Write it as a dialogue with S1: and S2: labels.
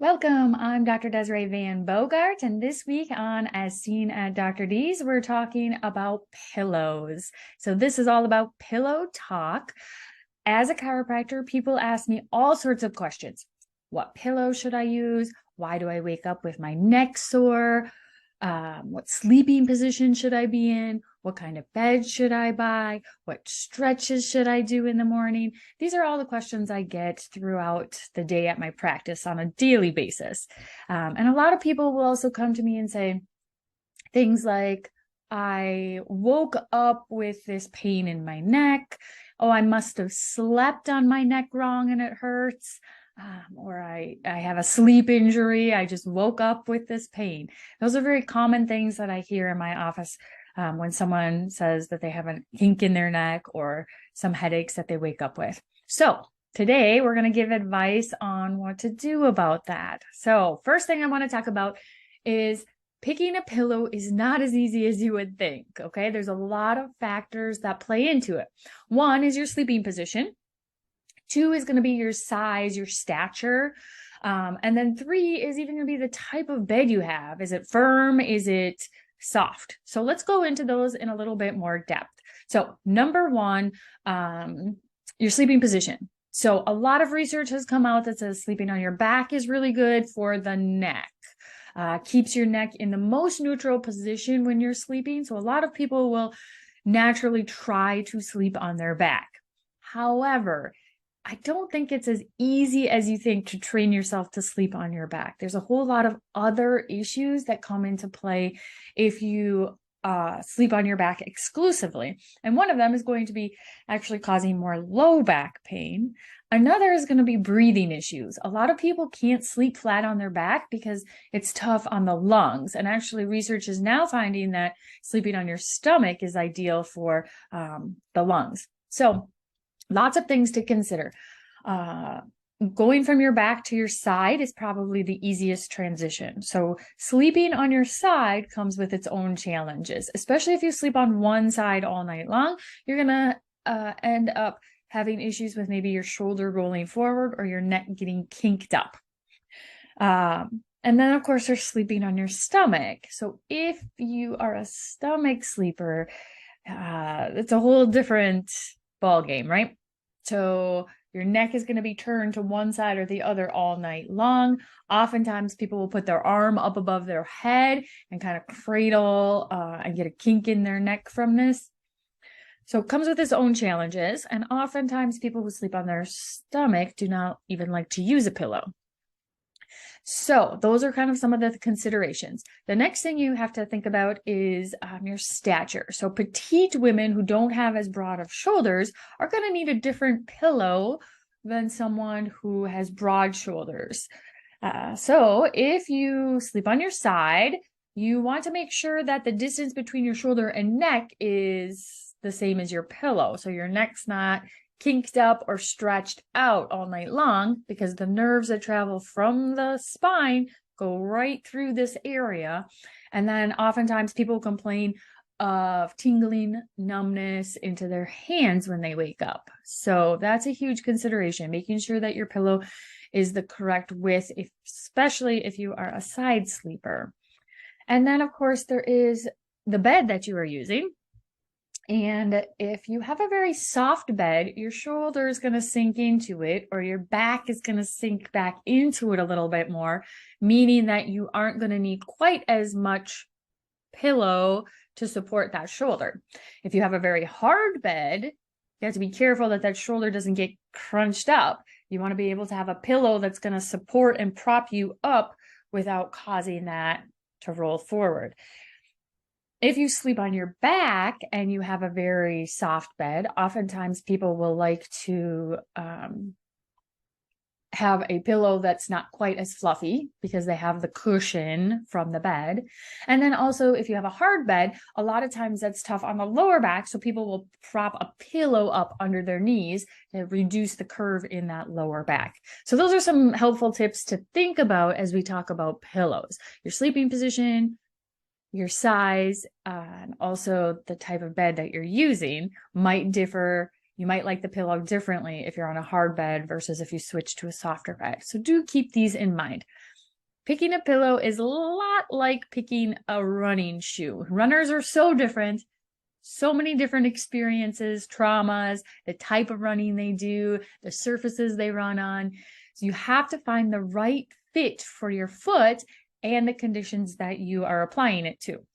S1: Welcome, I'm Dr. Desiree Van Bogart, and this week on As Seen at Dr. D's, we're talking about pillows. So this is all about pillow talk. As a chiropractor, people ask me all sorts of questions. What pillow should I use? Why do I wake up with my neck sore? What sleeping position should I be in? What kind of bed should I buy? What stretches should I do in the morning? These are all the questions I get throughout the day at my practice on a daily basis. And a lot of people will also come to me and say things like, I woke up with this pain in my neck. Oh, I must have slept on my neck wrong and it hurts. Or I have a sleep injury. I just woke up with this pain. Those are very common things that I hear in my office when someone says that they have a kink in their neck or some headaches that they wake up with. So today we're going to give advice on what to do about that. So first thing I want to talk about is picking a pillow is not as easy as you would think. Okay, there's a lot of factors that play into it. One is your sleeping position. Two is going to be your size, your stature. And then three is even going to be the type of bed you have. Is it firm? Is it soft? So let's go into those in a little bit more depth. So number one, your sleeping position. So a lot of research has come out that says sleeping on your back is really good for the neck. Keeps your neck in the most neutral position when you're sleeping. So a lot of people will naturally try to sleep on their back. However, I don't think it's as easy as you think to train yourself to sleep on your back. There's a whole lot of other issues that come into play if you sleep on your back exclusively. And one of them is going to be actually causing more low back pain. Another is going to be breathing issues. A lot of people can't sleep flat on their back because it's tough on the lungs. And actually, research is now finding that sleeping on your stomach is ideal for the lungs. So lots of things to consider. Going from your back to your side is probably the easiest transition. So sleeping on your side comes with its own challenges, especially if you sleep on one side all night long. You're going to end up having issues with maybe your shoulder rolling forward or your neck getting kinked up. And then, of course, you're sleeping on your stomach. So if you are a stomach sleeper, it's a whole different ball game, right? So your neck is going to be turned to one side or the other all night long. Oftentimes people will put their arm up above their head and kind of cradle and get a kink in their neck from this. So it comes with its own challenges. And oftentimes people who sleep on their stomach do not even like to use a pillow. So those are kind of some of the considerations. The next thing you have to think about is your stature. So petite women who don't have as broad of shoulders are going to need a different pillow than someone who has broad shoulders. So if you sleep on your side, you want to make sure that the distance between your shoulder and neck is the same as your pillow. So your neck's not kinked up or stretched out all night long, because the nerves that travel from the spine go right through this area. And then oftentimes people complain of tingling, numbness into their hands when they wake up. So that's a huge consideration, making sure that your pillow is the correct width, especially if you are a side sleeper. And then, of course, there is the bed that you are using. And if you have a very soft bed, your shoulder is going to sink into it, or your back is going to sink back into it a little bit more, meaning that you aren't going to need quite as much pillow to support that shoulder. If you have a very hard bed, you have to be careful that that shoulder doesn't get crunched up. You want to be able to have a pillow that's going to support and prop you up without causing that to roll forward. If you sleep on your back and you have a very soft bed, oftentimes people will like to have a pillow that's not quite as fluffy because they have the cushion from the bed. And then also, if you have a hard bed, a lot of times that's tough on the lower back. So people will prop a pillow up under their knees to reduce the curve in that lower back. So those are some helpful tips to think about as we talk about pillows. Your sleeping position, your size, and also the type of bed that you're using might differ. You might like the pillow differently if you're on a hard bed versus if you switch to a softer bed. So do keep these in mind. Picking a pillow is a lot like picking a running shoe. Runners are so different, so many different experiences, traumas, the type of running they do, the surfaces they run on. So you have to find the right fit for your foot and the conditions that you are applying it to.